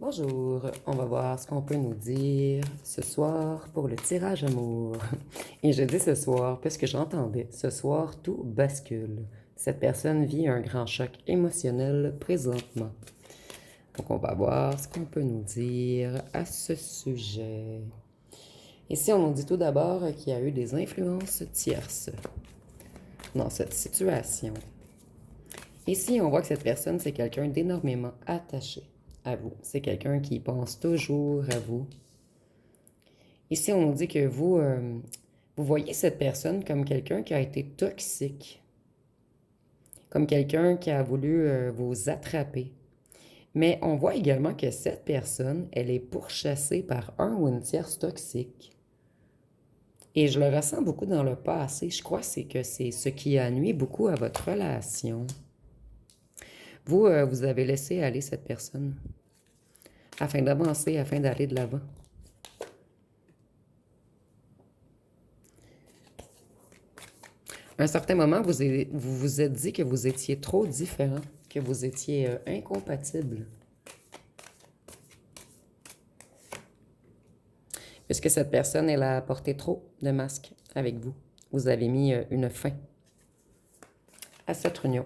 Bonjour, on va voir ce qu'on peut nous dire ce soir pour le tirage amour. Et je dis ce soir parce que j'entendais, ce soir tout bascule. Cette personne vit un grand choc émotionnel présentement. Donc on va voir ce qu'on peut nous dire à ce sujet. Ici, on nous dit tout d'abord qu'il y a eu des influences tierces dans cette situation. Ici, on voit que cette personne, c'est quelqu'un d'énormément attaché à vous. C'est quelqu'un qui pense toujours à vous. Ici, on nous dit que vous voyez cette personne comme quelqu'un qui a été toxique, comme quelqu'un qui a voulu vous attraper. Mais on voit également que cette personne, elle est pourchassée par un ou une tierce toxique. Et je le ressens beaucoup dans le passé. Je crois que c'est ce qui a nuit beaucoup à votre relation. Vous avez laissé aller cette personne afin d'avancer, afin d'aller de l'avant. À un certain moment, vous vous êtes dit que vous étiez trop différent, que vous étiez incompatible. Puisque cette personne, elle a porté trop de masques avec vous. Vous avez mis une fin à cette union.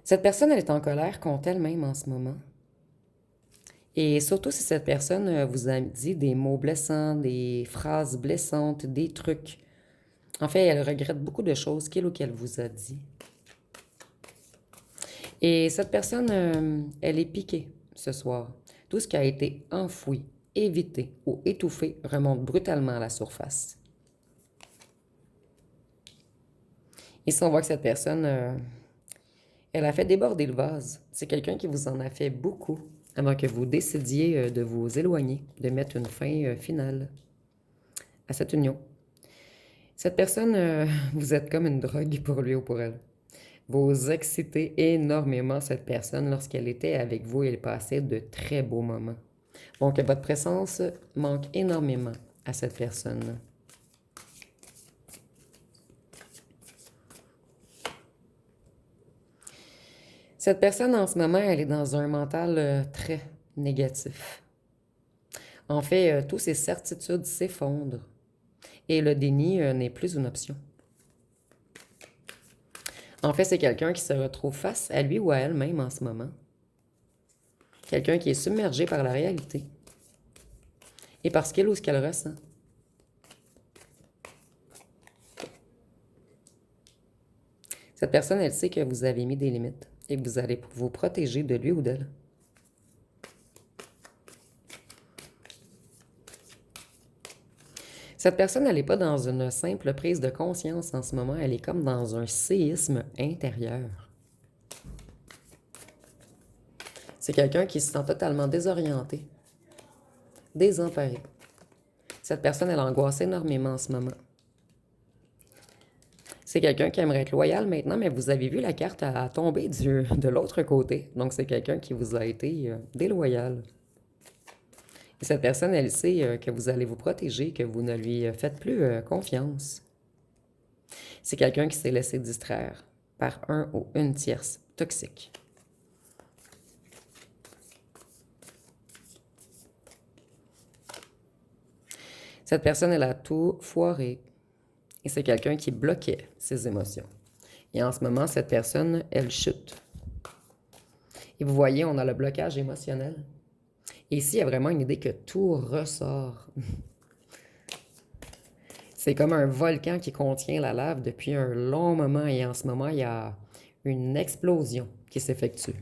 Cette personne, elle est en colère contre elle-même en ce moment. Et surtout si cette personne vous a dit des mots blessants, des phrases blessantes, des trucs. En fait, elle regrette beaucoup de choses qu'il ou qu'elle vous a dit. Et cette personne, elle est piquée ce soir. Tout ce qui a été enfoui, évité ou étouffé remonte brutalement à la surface. Ici, on voit que cette personne, elle a fait déborder le vase. C'est quelqu'un qui vous en a fait beaucoup avant que vous décidiez de vous éloigner, de mettre une fin finale à cette union. Cette personne, vous êtes comme une drogue pour lui ou pour elle. Vous excitez énormément cette personne lorsqu'elle était avec vous et elle passait de très beaux moments. Donc, votre présence manque énormément à cette personne. Cette personne, en ce moment, elle est dans un mental très négatif. En fait, toutes ses certitudes s'effondrent et le déni n'est plus une option. En fait, c'est quelqu'un qui se retrouve face à lui ou à elle-même en ce moment. Quelqu'un qui est submergé par la réalité et par ce qu'il ou ce qu'elle ressent. Cette personne, elle sait que vous avez mis des limites et que vous allez vous protéger de lui ou d'elle. Cette personne, elle n'est pas dans une simple prise de conscience en ce moment, elle est comme dans un séisme intérieur. C'est quelqu'un qui se sent totalement désorienté, désemparé. Cette personne, elle angoisse énormément en ce moment. C'est quelqu'un qui aimerait être loyal maintenant, mais vous avez vu la carte à tomber de l'autre côté. Donc, c'est quelqu'un qui vous a été déloyal. Et cette personne, elle sait que vous allez vous protéger, que vous ne lui faites plus confiance. C'est quelqu'un qui s'est laissé distraire par un ou une tierce toxique. Cette personne, elle a tout foiré. Et c'est quelqu'un qui bloquait ses émotions. Et en ce moment, cette personne, elle chute. Et vous voyez, on a le blocage émotionnel. Et ici, il y a vraiment une idée que tout ressort. C'est comme un volcan qui contient la lave depuis un long moment et en ce moment, il y a une explosion qui s'effectue.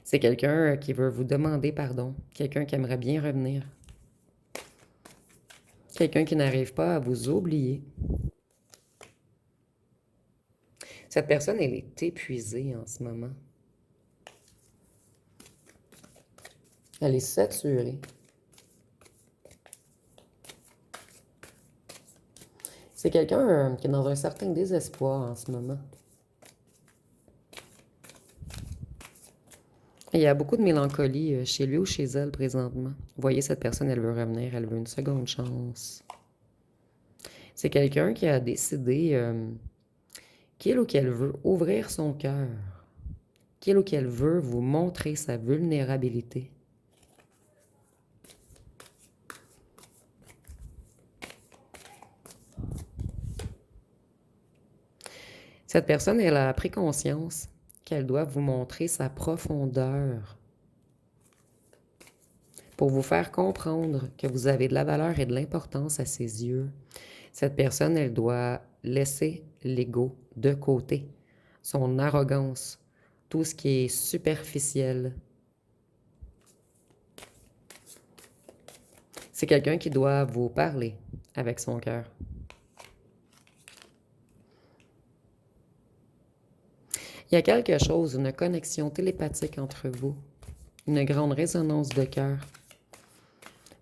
C'est quelqu'un qui veut vous demander pardon, quelqu'un qui aimerait bien revenir, quelqu'un qui n'arrive pas à vous oublier. Cette personne, elle est épuisée en ce moment. Elle est saturée. C'est quelqu'un qui est dans un certain désespoir en ce moment. Il y a beaucoup de mélancolie chez lui ou chez elle présentement. Vous voyez, cette personne, elle veut revenir, elle veut une seconde chance. C'est quelqu'un qui a décidé qu'il ou qu'elle veut ouvrir son cœur, qu'il ou qu'elle veut vous montrer sa vulnérabilité. Cette personne, elle a pris conscience qu'elle doit vous montrer sa profondeur pour vous faire comprendre que vous avez de la valeur et de l'importance à ses yeux. Cette personne, elle doit laisser l'ego de côté, son arrogance, tout ce qui est superficiel. C'est quelqu'un qui doit vous parler avec son cœur. Il y a quelque chose, une connexion télépathique entre vous, une grande résonance de cœur.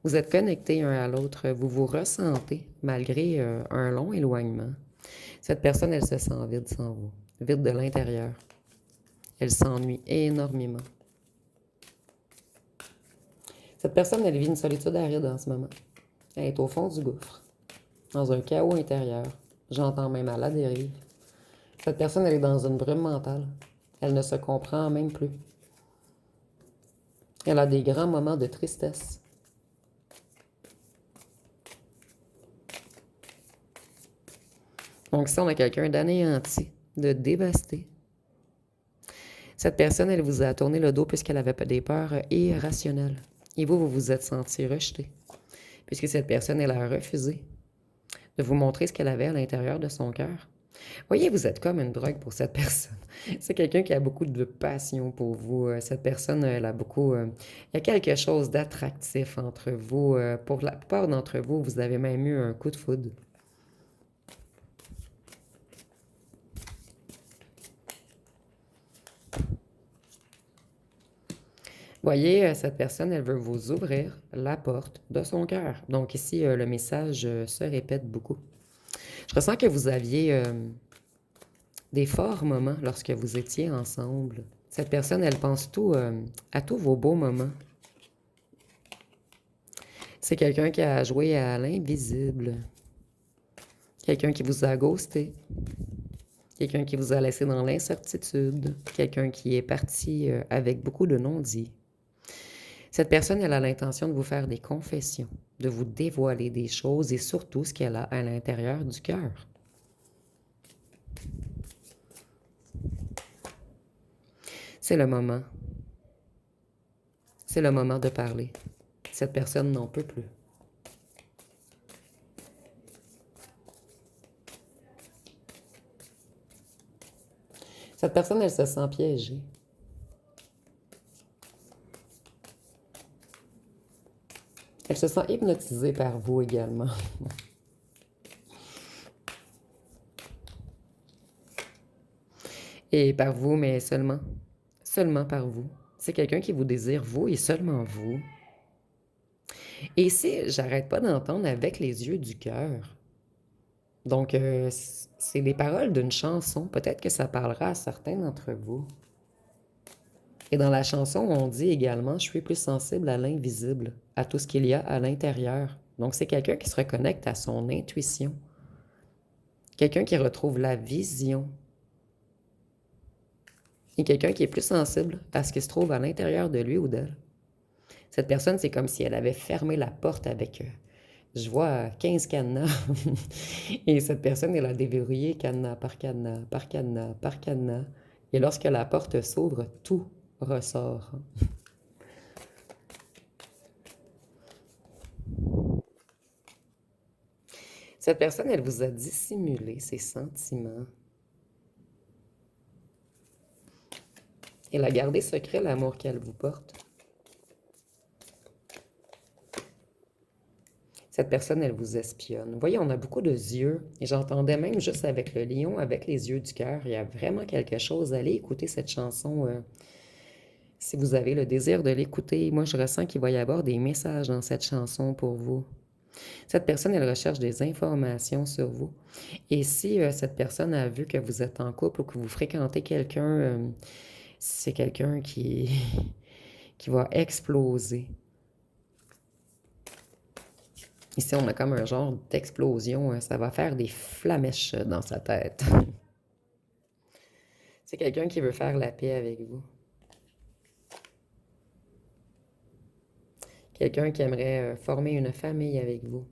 Vous êtes connectés un à l'autre, vous vous ressentez malgré un long éloignement. Cette personne, elle se sent vide sans vous, vide de l'intérieur. Elle s'ennuie énormément. Cette personne, elle vit une solitude aride en ce moment. Elle est au fond du gouffre, dans un chaos intérieur. J'entends même à la dérive. Cette personne, elle est dans une brume mentale. Elle ne se comprend même plus. Elle a des grands moments de tristesse. Donc, si on a quelqu'un d'anéanti, de dévasté, cette personne, elle vous a tourné le dos puisqu'elle avait des peurs irrationnelles. Et vous, vous vous êtes senti rejeté. Puisque cette personne, elle a refusé de vous montrer ce qu'elle avait à l'intérieur de son cœur. Voyez, vous êtes comme une drogue pour cette personne. C'est quelqu'un qui a beaucoup de passion pour vous. Cette personne, elle a beaucoup... il y a quelque chose d'attractif entre vous. Pour la plupart d'entre vous, vous avez même eu un coup de foudre. Voyez, cette personne, elle veut vous ouvrir la porte de son cœur. Donc ici, le message se répète beaucoup. Je ressens que vous aviez des forts moments lorsque vous étiez ensemble. Cette personne, elle pense à tous vos beaux moments. C'est quelqu'un qui a joué à l'invisible. Quelqu'un qui vous a ghosté. Quelqu'un qui vous a laissé dans l'incertitude. Quelqu'un qui est parti avec beaucoup de non-dits. Cette personne, elle a l'intention de vous faire des confessions, de vous dévoiler des choses et surtout ce qu'elle a à l'intérieur du cœur. C'est le moment. C'est le moment de parler. Cette personne n'en peut plus. Cette personne, elle se sent piégée. Elle se sent hypnotisée par vous également. Et par vous, mais seulement par vous. C'est quelqu'un qui vous désire, vous et seulement vous. Et ici, j'arrête pas d'entendre avec les yeux du cœur. Donc, c'est les paroles d'une chanson. Peut-être que ça parlera à certains d'entre vous. Et dans la chanson, on dit également « Je suis plus sensible à l'invisible, à tout ce qu'il y a à l'intérieur. » Donc, c'est quelqu'un qui se reconnecte à son intuition. Quelqu'un qui retrouve la vision. Et quelqu'un qui est plus sensible à ce qui se trouve à l'intérieur de lui ou d'elle. Cette personne, c'est comme si elle avait fermé la porte avec, je vois, 15 cadenas. Et cette personne, elle a déverrouillé cadenas par cadenas, par cadenas, par cadenas. Et lorsque la porte s'ouvre, tout ressort. Cette personne, elle vous a dissimulé ses sentiments. Elle a gardé secret l'amour qu'elle vous porte. Cette personne, elle vous espionne. Vous voyez, on a beaucoup de yeux. Et j'entendais même juste avec le lion, avec les yeux du cœur, il y a vraiment quelque chose. Allez écouter cette chanson si vous avez le désir de l'écouter. Moi, je ressens qu'il va y avoir des messages dans cette chanson pour vous. Cette personne, elle recherche des informations sur vous. Et si cette personne a vu que vous êtes en couple ou que vous fréquentez quelqu'un, c'est quelqu'un qui va exploser. Ici, on a comme un genre d'explosion. Ça va faire des flamèches dans sa tête. C'est quelqu'un qui veut faire la paix avec vous. Quelqu'un qui aimerait former une famille avec vous.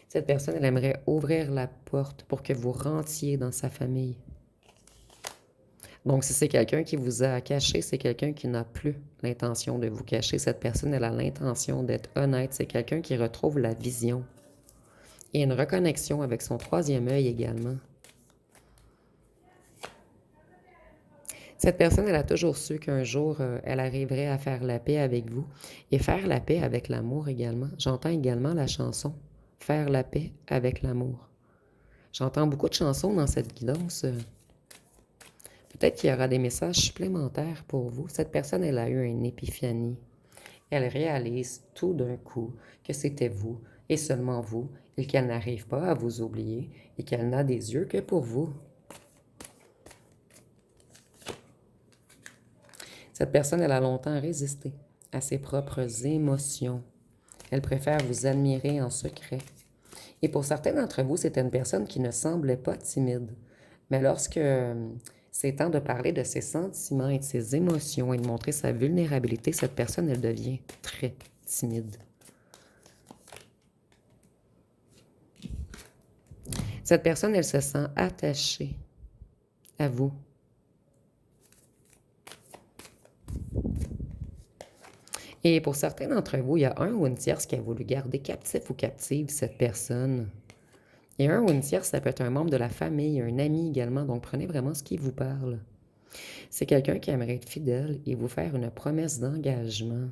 Cette personne, elle aimerait ouvrir la porte pour que vous rentriez dans sa famille. Donc, si c'est quelqu'un qui vous a caché, c'est quelqu'un qui n'a plus l'intention de vous cacher. Cette personne, elle a l'intention d'être honnête. C'est quelqu'un qui retrouve la vision. Il y a une reconnexion avec son troisième œil également. Cette personne, elle a toujours su qu'un jour, elle arriverait à faire la paix avec vous et faire la paix avec l'amour également. J'entends également la chanson « Faire la paix avec l'amour ». J'entends beaucoup de chansons dans cette guidance. Peut-être qu'il y aura des messages supplémentaires pour vous. Cette personne, elle a eu une épiphanie. Elle réalise tout d'un coup que c'était vous et seulement vous et qu'elle n'arrive pas à vous oublier et qu'elle n'a des yeux que pour vous. Cette personne, elle a longtemps résisté à ses propres émotions. Elle préfère vous admirer en secret. Et pour certains d'entre vous, c'était une personne qui ne semblait pas timide. Mais lorsque c'est temps de parler de ses sentiments et de ses émotions et de montrer sa vulnérabilité, cette personne, elle devient très timide. Cette personne, elle se sent attachée à vous. Et pour certains d'entre vous, il y a un ou une tierce qui a voulu garder captif ou captive cette personne. Et un ou une tierce, ça peut être un membre de la famille, un ami également, donc prenez vraiment ce qui vous parle. C'est quelqu'un qui aimerait être fidèle et vous faire une promesse d'engagement.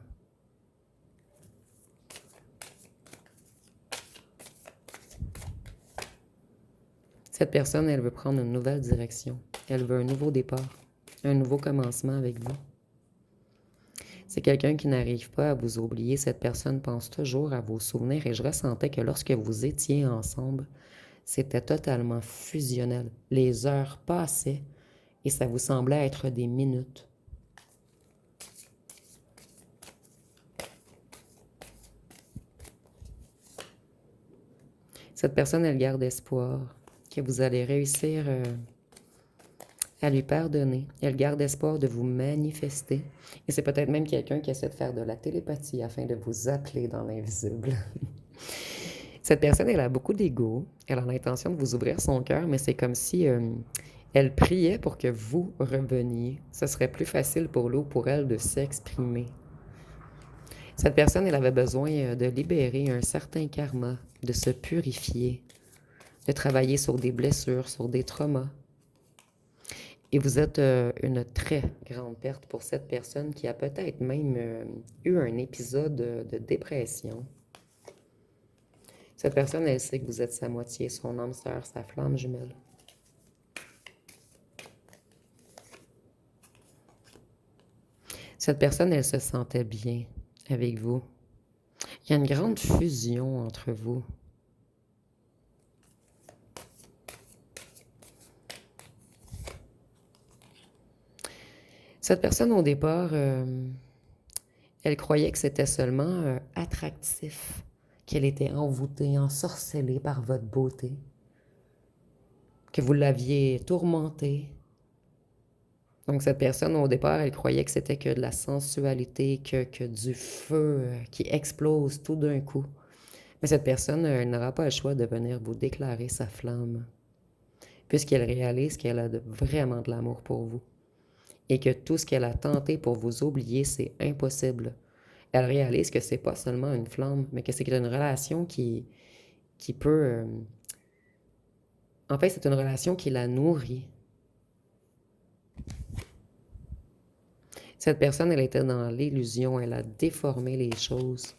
Cette personne, elle veut prendre une nouvelle direction. Elle veut un nouveau départ, un nouveau commencement avec vous. C'est quelqu'un qui n'arrive pas à vous oublier. Cette personne pense toujours à vos souvenirs et je ressentais que lorsque vous étiez ensemble, c'était totalement fusionnel. Les heures passaient et ça vous semblait être des minutes. Cette personne, elle garde espoir que vous allez réussir à lui pardonner. Elle garde espoir de vous manifester. Et c'est peut-être même quelqu'un qui essaie de faire de la télépathie afin de vous appeler dans l'invisible. Cette personne, elle a beaucoup d'ego. Elle a l'intention de vous ouvrir son cœur, mais c'est comme si elle priait pour que vous reveniez. Ce serait plus facile pour lui ou pour elle de s'exprimer. Cette personne, elle avait besoin de libérer un certain karma, de se purifier, de travailler sur des blessures, sur des traumas. Et vous êtes une très grande perte pour cette personne qui a peut-être même eu un épisode de dépression. Cette personne, elle sait que vous êtes sa moitié, son âme sœur, sa flamme jumelle. Cette personne, elle se sentait bien avec vous. Il y a une grande fusion entre vous. Cette personne, au départ, elle croyait que c'était seulement attractif, qu'elle était envoûtée, ensorcelée par votre beauté, que vous l'aviez tourmentée. Donc, cette personne, au départ, elle croyait que c'était que de la sensualité, que du feu qui explose tout d'un coup. Mais cette personne n'aura pas le choix de venir vous déclarer sa flamme, puisqu'elle réalise qu'elle a vraiment de l'amour pour vous et que tout ce qu'elle a tenté pour vous oublier, c'est impossible. Elle réalise que c'est pas seulement une flamme, mais que c'est une relation qui peut... En fait, c'est une relation qui la nourrit. Cette personne, elle était dans l'illusion, elle a déformé les choses.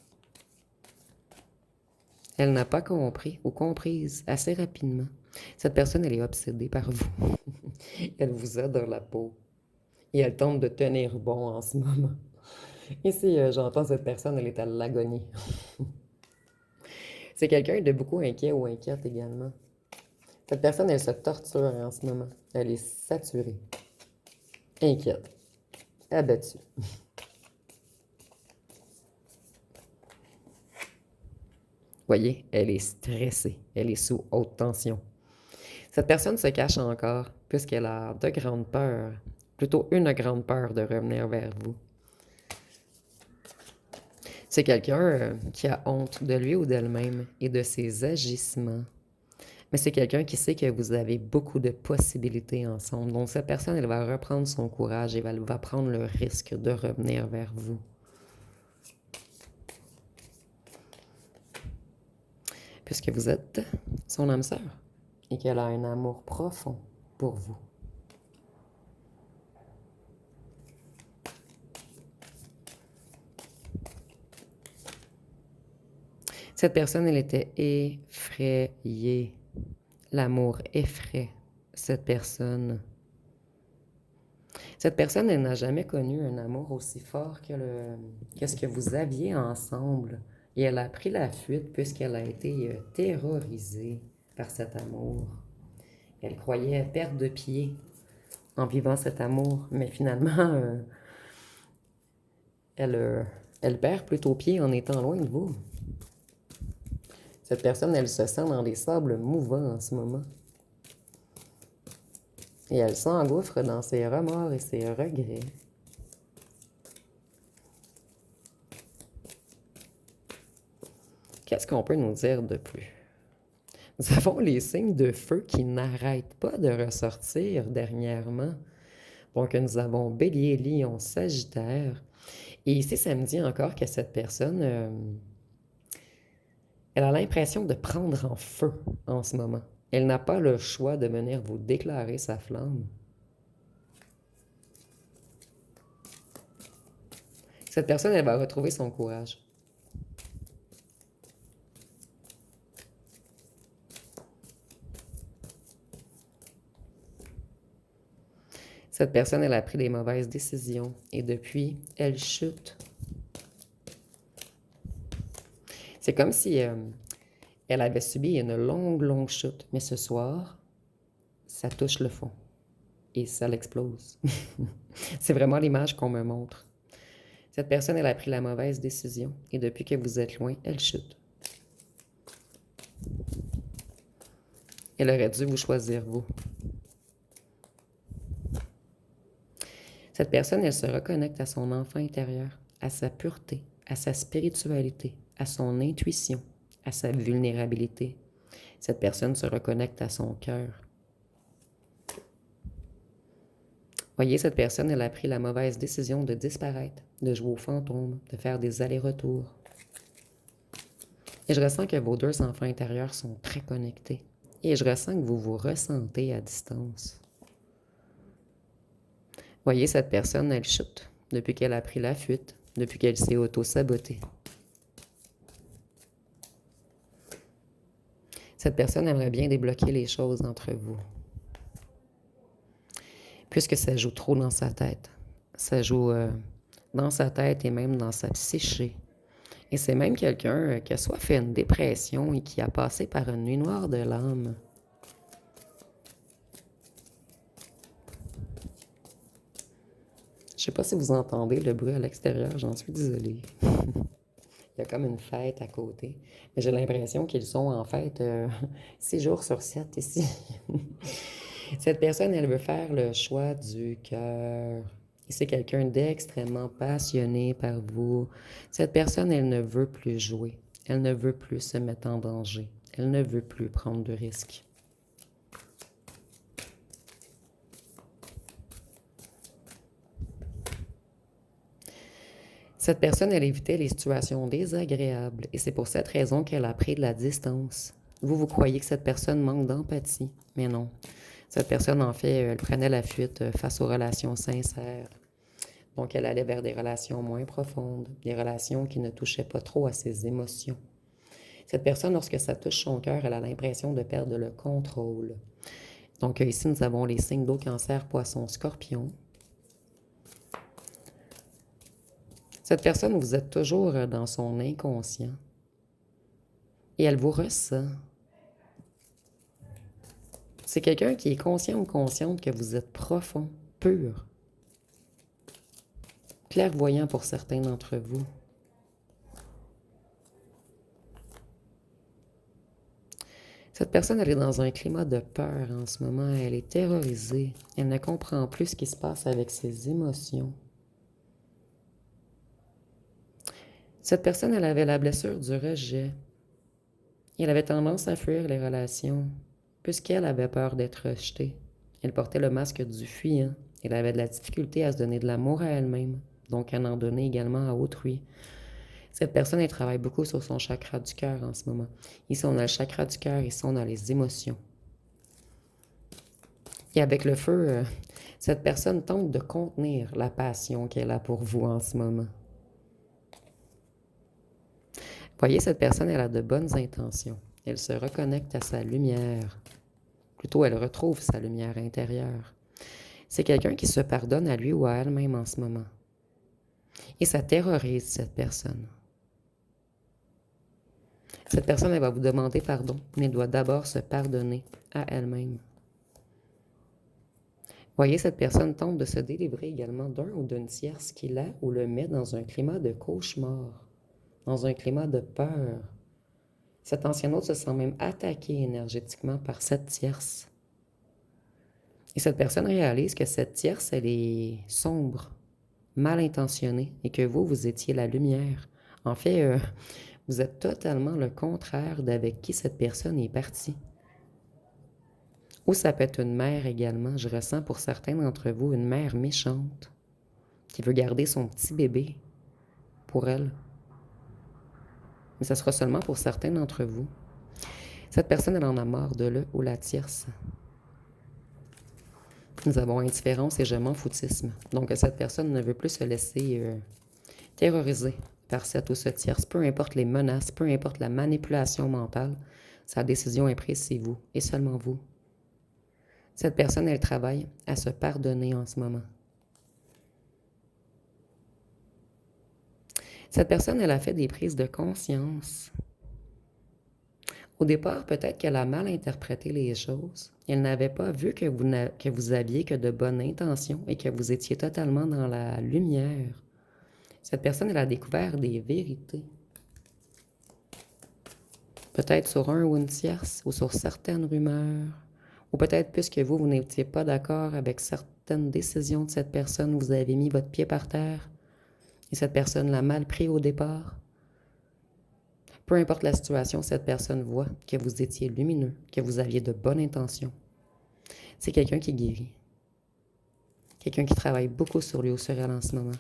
Elle n'a pas compris ou comprise assez rapidement. Cette personne, elle est obsédée par vous. Elle vous a dans la peau. Et elle tente de tenir bon en ce moment. Ici, j'entends cette personne, elle est à l'agonie. C'est quelqu'un de beaucoup inquiet ou inquiète également. Cette personne, elle se torture en ce moment. Elle est saturée, inquiète, abattue. Voyez, elle est stressée. Elle est sous haute tension. Cette personne se cache encore puisqu'elle a de grandes peurs. plutôt une grande peur de revenir vers vous. C'est quelqu'un qui a honte de lui ou d'elle-même et de ses agissements. Mais c'est quelqu'un qui sait que vous avez beaucoup de possibilités ensemble. Donc, cette personne, elle va reprendre son courage et elle va prendre le risque de revenir vers vous. Puisque vous êtes son âme sœur et qu'elle a un amour profond pour vous. Cette personne, elle était effrayée. L'amour effraie cette personne. Cette personne, elle n'a jamais connu un amour aussi fort que ce que vous aviez ensemble. Et elle a pris la fuite puisqu'elle a été terrorisée par cet amour. Elle croyait perdre de pied en vivant cet amour, mais finalement, elle perd plutôt pied en étant loin de vous. Cette personne, elle se sent dans des sables mouvants en ce moment. Et elle s'engouffre dans ses remords et ses regrets. Qu'est-ce qu'on peut nous dire de plus? Nous avons les signes de feu qui n'arrêtent pas de ressortir dernièrement. Donc, nous avons Bélier, Lion, Sagittaire. Et ici, ça me dit encore que cette personne, elle a l'impression de prendre en feu en ce moment. Elle n'a pas le choix de venir vous déclarer sa flamme. Cette personne, elle va retrouver son courage. Cette personne, elle a pris des mauvaises décisions et depuis, elle chute. C'est comme si elle avait subi une longue, longue chute, mais ce soir, ça touche le fond et ça l'explose. C'est vraiment l'image qu'on me montre. Cette personne, elle a pris la mauvaise décision et depuis que vous êtes loin, elle chute. Elle aurait dû vous choisir, vous. Cette personne, elle se reconnecte à son enfant intérieur, à sa pureté, à sa spiritualité, à son intuition, à sa vulnérabilité. Cette personne se reconnecte à son cœur. Voyez, cette personne, elle a pris la mauvaise décision de disparaître, de jouer aux fantômes, de faire des allers-retours. Et je ressens que vos deux enfants intérieurs sont très connectés. Et je ressens que vous vous ressentez à distance. Voyez, cette personne, elle chute depuis qu'elle a pris la fuite, depuis qu'elle s'est auto-sabotée. Cette personne aimerait bien débloquer les choses entre vous. Puisque ça joue trop dans sa tête. Ça joue dans sa tête et même dans sa psyché. Et c'est même quelqu'un qui a soit fait une dépression et qui a passé par une nuit noire de l'âme. Je sais pas si vous entendez le bruit à l'extérieur, j'en suis désolée. Il y a comme une fête à côté. Mais j'ai l'impression qu'ils sont en fête 6 jours sur 7 ici. Cette personne, elle veut faire le choix du cœur. Et c'est quelqu'un d'extrêmement passionné par vous. Cette personne, elle ne veut plus jouer. Elle ne veut plus se mettre en danger. Elle ne veut plus prendre de risques. Cette personne, elle évitait les situations désagréables et c'est pour cette raison qu'elle a pris de la distance. Vous croyez que cette personne manque d'empathie, mais non. Cette personne, en fait, elle prenait la fuite face aux relations sincères. Donc, elle allait vers des relations moins profondes, des relations qui ne touchaient pas trop à ses émotions. Cette personne, lorsque ça touche son cœur, elle a l'impression de perdre le contrôle. Donc, ici, nous avons les signes d'eau, cancer, poisson, scorpion. Cette personne, vous êtes toujours dans son inconscient et elle vous ressent. C'est quelqu'un qui est conscient ou consciente que vous êtes profond, pur, clairvoyant pour certains d'entre vous. Cette personne, elle est dans un climat de peur en ce moment. Elle est terrorisée. Elle ne comprend plus ce qui se passe avec ses émotions. Cette personne, elle avait la blessure du rejet. Elle avait tendance à fuir les relations, puisqu'elle avait peur d'être rejetée. Elle portait le masque du fuyant. Elle avait de la difficulté à se donner de l'amour à elle-même, donc à en donner également à autrui. Cette personne, elle travaille beaucoup sur son chakra du cœur en ce moment. Ici, on a le chakra du cœur, ici, on a les émotions. Et avec le feu, cette personne tente de contenir la passion qu'elle a pour vous en ce moment. Voyez, cette personne, elle a de bonnes intentions. Elle se reconnecte à sa lumière. Plutôt, elle retrouve sa lumière intérieure. C'est quelqu'un qui se pardonne à lui ou à elle-même en ce moment. Et ça terrorise cette personne. Cette personne, elle va vous demander pardon, mais elle doit d'abord se pardonner à elle-même. Voyez, cette personne tente de se délivrer également d'un ou d'une tierce qui la ou le met dans un climat de cauchemar, dans un climat de peur. Cet ancien autre se sent même attaqué énergétiquement par cette tierce. Et cette personne réalise que cette tierce, elle est sombre, mal intentionnée, et que vous, vous étiez la lumière. En fait, vous êtes totalement le contraire d'avec qui cette personne est partie. Ou ça peut être une mère également. Je ressens pour certains d'entre vous une mère méchante qui veut garder son petit bébé pour elle. Mais ça sera seulement pour certains d'entre vous. Cette personne, elle en a marre de le ou la tierce. Nous avons indifférence et je m'en foutisme. Donc, cette personne ne veut plus se laisser terroriser par cette ou ce tierce. Peu importe les menaces, peu importe la manipulation mentale, sa décision est prise, c'est vous et seulement vous. Cette personne, elle travaille à se pardonner en ce moment. Cette personne, elle a fait des prises de conscience. Au départ, peut-être qu'elle a mal interprété les choses. Elle n'avait pas vu que vous aviez que de bonnes intentions et que vous étiez totalement dans la lumière. Cette personne, elle a découvert des vérités. Peut-être sur un ou une tierce, ou sur certaines rumeurs, ou peut-être puisque vous n'étiez pas d'accord avec certaines décisions de cette personne, vous avez mis votre pied par terre, et cette personne l'a mal pris au départ. Peu importe la situation, cette personne voit que vous étiez lumineux, que vous aviez de bonnes intentions. C'est quelqu'un qui guérit. Quelqu'un qui travaille beaucoup sur lui ou sur elle en ce moment.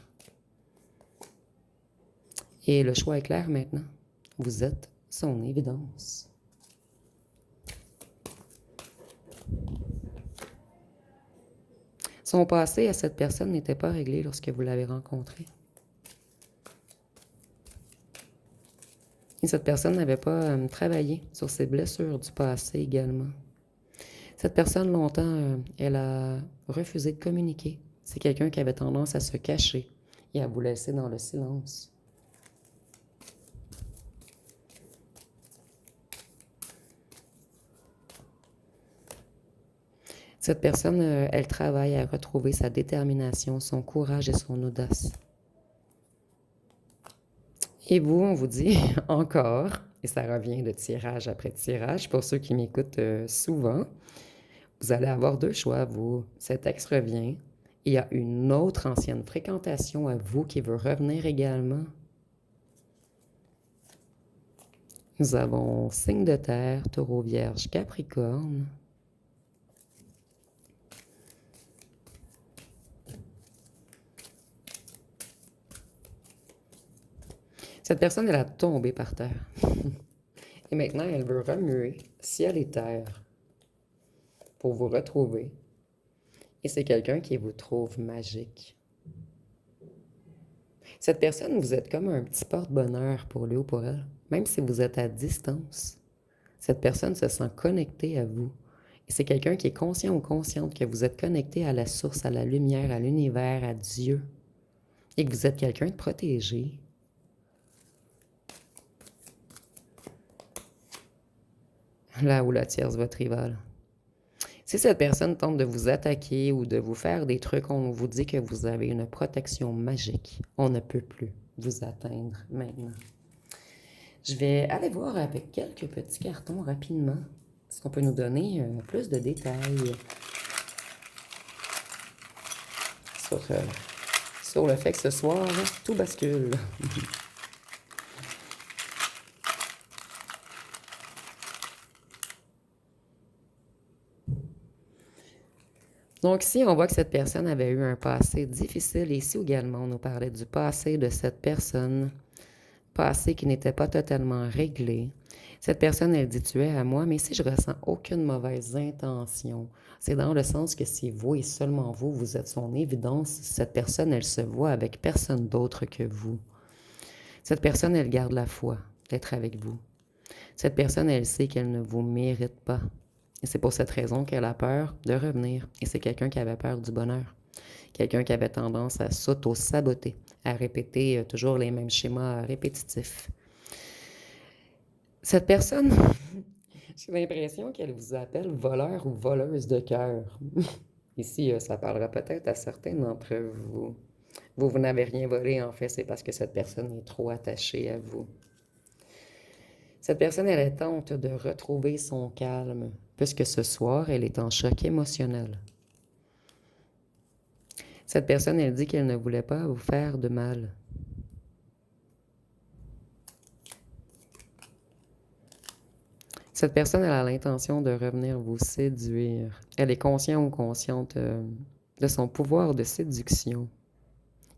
Et le choix est clair maintenant. Vous êtes son évidence. Son passé à cette personne n'était pas réglé lorsque vous l'avez rencontré. Et cette personne n'avait pas travaillé sur ses blessures du passé également. Cette personne, longtemps, elle a refusé de communiquer. C'est quelqu'un qui avait tendance à se cacher et à vous laisser dans le silence. Cette personne, elle travaille à retrouver sa détermination, son courage et son audace. Et vous, on vous dit encore, et ça revient de tirage après tirage, pour ceux qui m'écoutent souvent, vous allez avoir deux choix, vous. Cet ex revient, il y a une autre ancienne fréquentation à vous qui veut revenir également. Nous avons signe de terre, taureau, vierge, capricorne. Cette personne, elle a tombé par terre. Et maintenant, elle veut remuer ciel et terre pour vous retrouver. Et c'est quelqu'un qui vous trouve magique. Cette personne, vous êtes comme un petit porte-bonheur pour lui ou pour elle. Même si vous êtes à distance, cette personne se sent connectée à vous. Et c'est quelqu'un qui est conscient ou consciente que vous êtes connecté à la source, à la lumière, à l'univers, à Dieu. Et que vous êtes quelqu'un de protégé. Là où la tierce, votre rivale. Si cette personne tente de vous attaquer ou de vous faire des trucs, on vous dit que vous avez une protection magique. On ne peut plus vous atteindre maintenant. Je vais aller voir avec quelques petits cartons rapidement Est-ce qu'on peut nous donner plus de détails sur, sur le fait que ce soir, tout bascule? Donc ici, on voit que cette personne avait eu un passé difficile. Et ici également, on nous parlait du passé de cette personne, passé qui n'était pas totalement réglé. Cette personne, elle dit tu es à moi, mais ici, je ressens aucune mauvaise intention. C'est dans le sens que si vous et seulement vous, vous êtes son évidence, cette personne, elle se voit avec personne d'autre que vous. Cette personne, elle garde la foi d'être avec vous. Cette personne, elle sait qu'elle ne vous mérite pas. Et c'est pour cette raison qu'elle a peur de revenir. Et c'est quelqu'un qui avait peur du bonheur. Quelqu'un qui avait tendance à s'auto-saboter, à répéter toujours les mêmes schémas répétitifs. Cette personne, j'ai l'impression qu'elle vous appelle voleur ou voleuse de cœur. Ici, ça parlera peut-être à certains d'entre vous. Vous n'avez rien volé, en fait, c'est parce que cette personne est trop attachée à vous. Cette personne, elle tente de retrouver son calme, puisque ce soir, elle est en choc émotionnel. Cette personne, elle dit qu'elle ne voulait pas vous faire de mal. Cette personne, elle a l'intention de revenir vous séduire. Elle est consciente ou consciente de son pouvoir de séduction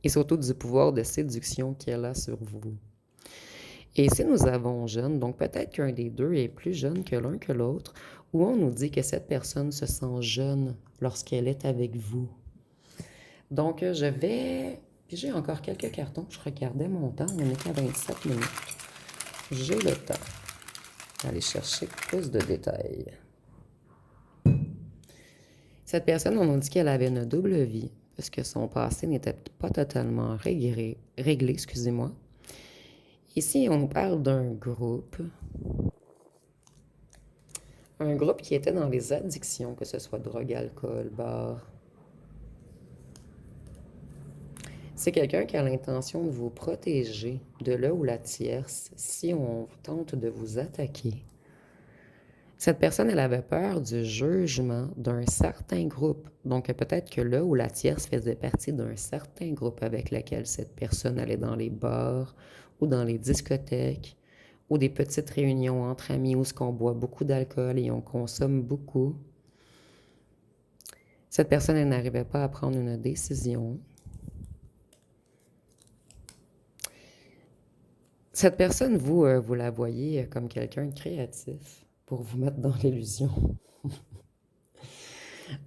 et surtout du pouvoir de séduction qu'elle a sur vous. Et si nous avons jeune, donc peut-être qu'un des deux est plus jeune que l'un que l'autre, ou on nous dit que cette personne se sent jeune lorsqu'elle est avec vous. Donc, je vais... Puis j'ai encore quelques cartons. Je regardais mon temps. On est à 27 minutes. J'ai le temps d'aller chercher plus de détails. Cette personne, on nous dit qu'elle avait une double vie, parce que son passé n'était pas totalement réglé, excusez-moi. Ici, on nous parle d'un groupe. Un groupe qui était dans les addictions, que ce soit drogue, alcool, bar. C'est quelqu'un qui a l'intention de vous protéger de là ou la tierce si on tente de vous attaquer. Cette personne, elle avait peur du jugement d'un certain groupe. Donc, peut-être que là où la tierce faisait partie d'un certain groupe avec lequel cette personne allait dans les bars ou dans les discothèques ou des petites réunions entre amis où on boit beaucoup d'alcool et on consomme beaucoup. Cette personne, elle n'arrivait pas à prendre une décision. Cette personne, vous la voyez comme quelqu'un de créatif pour vous mettre dans l'illusion.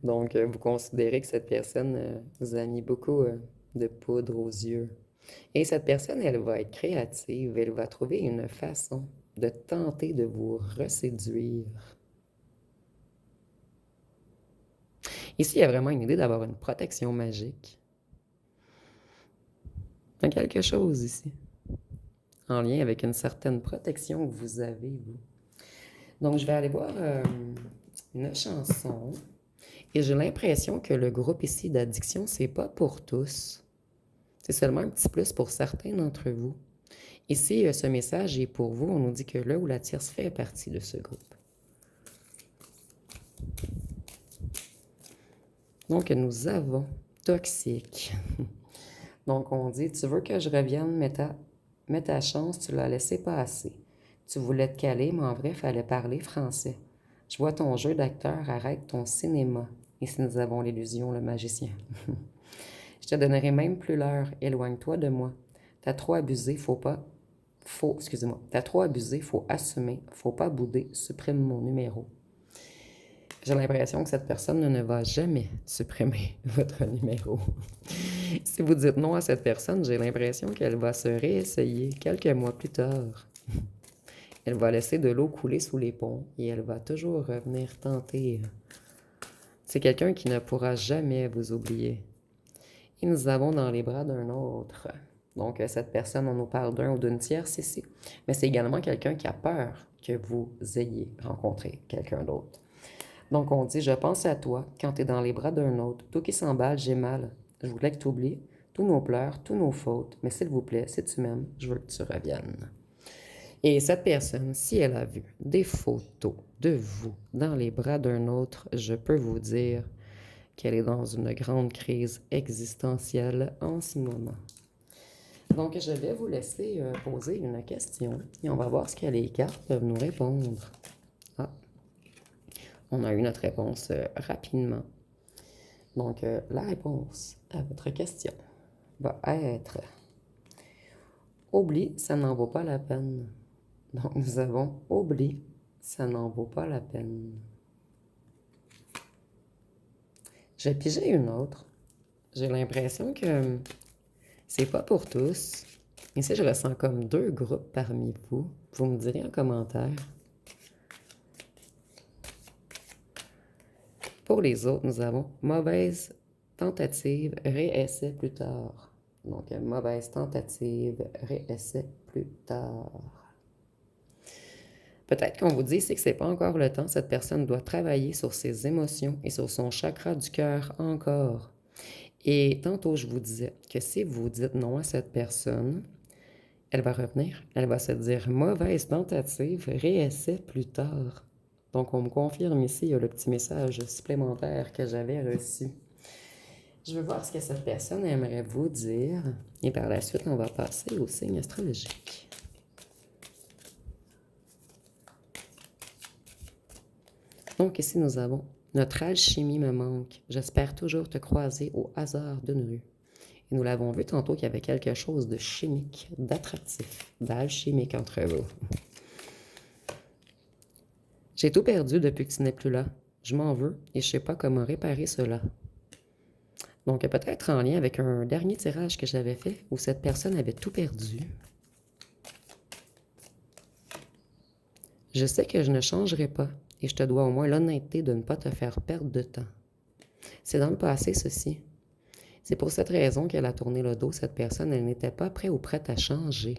Donc, vous considérez que cette personne vous a mis beaucoup de poudre aux yeux. Et cette personne, elle va être créative, elle va trouver une façon de tenter de vous reséduire. Ici, il y a vraiment une idée d'avoir une protection magique. Il y a quelque chose ici, en lien avec une certaine protection que vous avez, vous. Donc, je vais aller voir une chanson. Et j'ai l'impression que le groupe ici d'addiction, c'est pas pour tous. C'est seulement un petit plus pour certains d'entre vous. Ici, ce message est pour vous. On nous dit que là où la tierce fait partie de ce groupe. Donc, nous avons toxique. Donc, on dit, tu veux que je revienne, mais ta chance, tu l'as laissé passer. Tu voulais te caler, mais en vrai, il fallait parler français. Je vois ton jeu d'acteur, arrête ton cinéma. Et si nous avons l'illusion, le magicien. Je te donnerai même plus l'heure, éloigne-toi de moi. T'as trop abusé, T'as trop abusé, faut assumer, faut pas bouder, supprime mon numéro. J'ai l'impression que cette personne ne va jamais supprimer votre numéro. Si vous dites non à cette personne, j'ai l'impression qu'elle va se réessayer quelques mois plus tard. Elle va laisser de l'eau couler sous les ponts et elle va toujours revenir tenter. C'est quelqu'un qui ne pourra jamais vous oublier. Et nous avons dans les bras d'un autre. Donc, cette personne, on nous parle d'un ou d'une tierce ici. Mais c'est également quelqu'un qui a peur que vous ayez rencontré quelqu'un d'autre. Donc, on dit, je pense à toi quand tu es dans les bras d'un autre. Tout qui s'emballe, j'ai mal. Je voulais que tu oublies tous nos pleurs, tous nos fautes. Mais s'il vous plaît, si tu m'aimes, je veux que tu reviennes. Et cette personne, si elle a vu des photos de vous dans les bras d'un autre, je peux vous dire qu'elle est dans une grande crise existentielle en ce moment. Donc, je vais vous laisser poser une question et on va voir ce que les cartes peuvent nous répondre. Ah, on a eu notre réponse rapidement. Donc, la réponse à votre question va être oublie, ça n'en vaut pas la peine. Donc, nous avons oublie, ça n'en vaut pas la peine. J'ai pigé une autre. J'ai l'impression que c'est pas pour tous. Ici, je ressens comme deux groupes parmi vous. Vous me direz en commentaire. Pour les autres, nous avons mauvaise tentative, réessai plus tard. Donc, mauvaise tentative, réessai plus tard. Peut-être qu'on vous dit c'est que c'est pas encore le temps. Cette personne doit travailler sur ses émotions et sur son chakra du cœur encore. Et tantôt, je vous disais que si vous dites non à cette personne, elle va revenir. Elle va se dire mauvaise tentative, réessai plus tard. Donc, on me confirme ici le petit message supplémentaire que j'avais reçu. Je veux voir ce que cette personne aimerait vous dire. Et par la suite, on va passer au signe astrologique. Donc, ici, nous avons notre alchimie me manque. J'espère toujours te croiser au hasard d'une rue. Et nous l'avons vu tantôt qu'il y avait quelque chose de chimique, d'attractif, d'alchimique entre vous. J'ai tout perdu depuis que tu n'es plus là. Je m'en veux et je ne sais pas comment réparer cela. Donc, peut-être en lien avec un dernier tirage que j'avais fait où cette personne avait tout perdu. Je sais que je ne changerai pas et je te dois au moins l'honnêteté de ne pas te faire perdre de temps. C'est dans le passé, ceci. C'est pour cette raison qu'elle a tourné le dos. Cette personne, elle n'était pas prête ou prête à changer.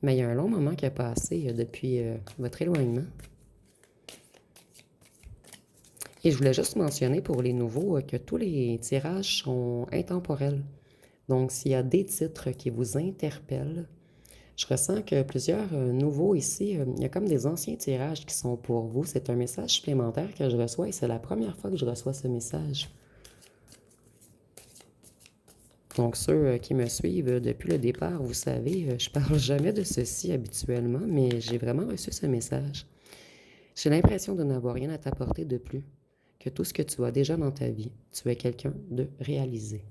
Mais il y a un long moment qui a passé depuis votre éloignement. Et je voulais juste mentionner pour les nouveaux que tous les tirages sont intemporels. Donc, s'il y a des titres qui vous interpellent, je ressens que plusieurs nouveaux ici, il y a comme des anciens tirages qui sont pour vous. C'est un message supplémentaire que je reçois et c'est la première fois que je reçois ce message. Donc, ceux qui me suivent depuis le départ, vous savez, je parle jamais de ceci habituellement, mais j'ai vraiment reçu ce message. J'ai l'impression de n'avoir rien à t'apporter de plus que tout ce que tu as déjà dans ta vie. Tu es quelqu'un de réalisé.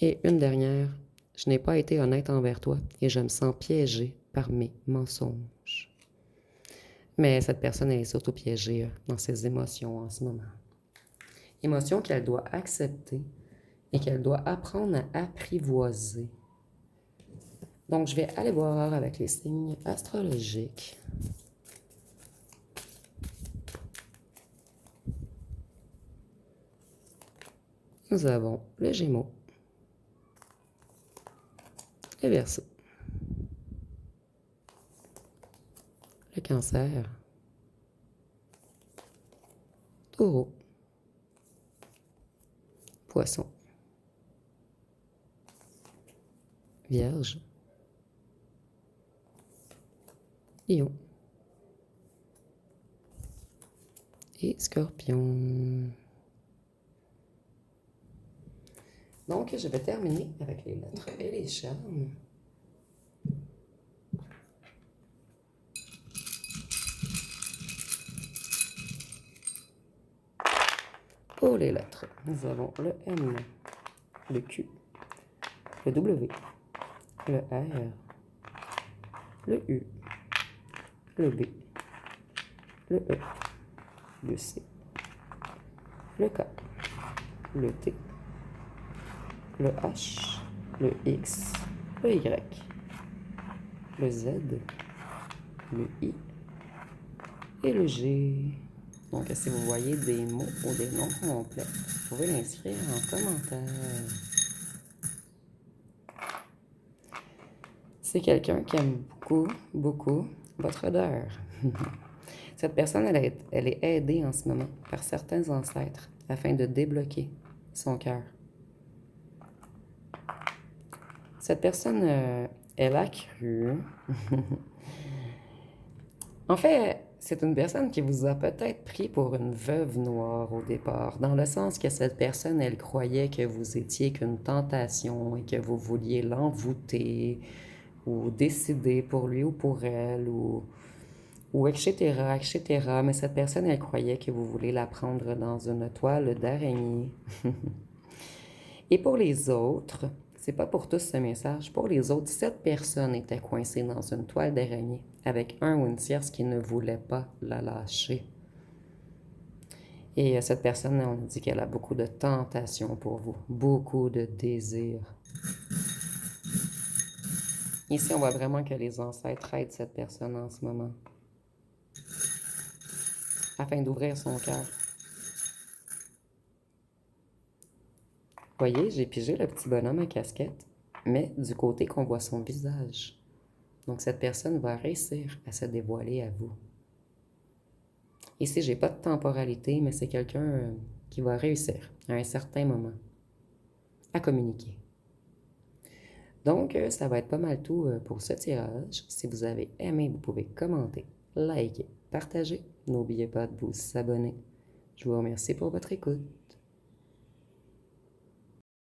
Et une dernière, je n'ai pas été honnête envers toi et je me sens piégée par mes mensonges. Mais cette personne, elle est surtout piégée dans ses émotions en ce moment. Émotions qu'elle doit accepter et qu'elle doit apprendre à apprivoiser. Donc, je vais aller voir avec les signes astrologiques. Nous avons le Gémeaux, le Verseau, le Cancer, Taureau, Poisson, Vierge, Lion et Scorpion. Donc, je vais terminer avec les lettres et les charmes. Pour les lettres, nous avons le M, le Q, le W, le R, le U, le B, le E, le C, le K, le T, le H, le X, le Y, le Z, le I et le G. Donc, si vous voyez des mots ou des noms complets, vous pouvez l'inscrire en commentaire. C'est quelqu'un qui aime beaucoup, beaucoup votre odeur. Cette personne, elle est aidée en ce moment par certains ancêtres afin de débloquer son cœur. Cette personne, elle a cru. En fait, c'est une personne qui vous a peut-être pris pour une veuve noire au départ, dans le sens que cette personne, elle croyait que vous étiez qu'une tentation et que vous vouliez l'envoûter ou décider pour lui ou pour elle ou etc., etc. Mais cette personne, elle croyait que vous voulez la prendre dans une toile d'araignée. Et pour les autres, c'est pas pour tous ce message, pour les autres, cette personne était coincée dans une toile d'araignée avec un ou une tierce qui ne voulait pas la lâcher. Et cette personne, on dit qu'elle a beaucoup de tentations pour vous, beaucoup de désirs. Ici, on voit vraiment que les ancêtres aident cette personne en ce moment, afin d'ouvrir son cœur. Voyez, j'ai pigé le petit bonhomme à casquette, mais du côté qu'on voit son visage. Donc cette personne va réussir à se dévoiler à vous. Ici, j'ai pas de temporalité, mais c'est quelqu'un qui va réussir à un certain moment à communiquer. Donc, ça va être pas mal tout pour ce tirage. Si vous avez aimé, vous pouvez commenter, liker, partager. N'oubliez pas de vous abonner. Je vous remercie pour votre écoute.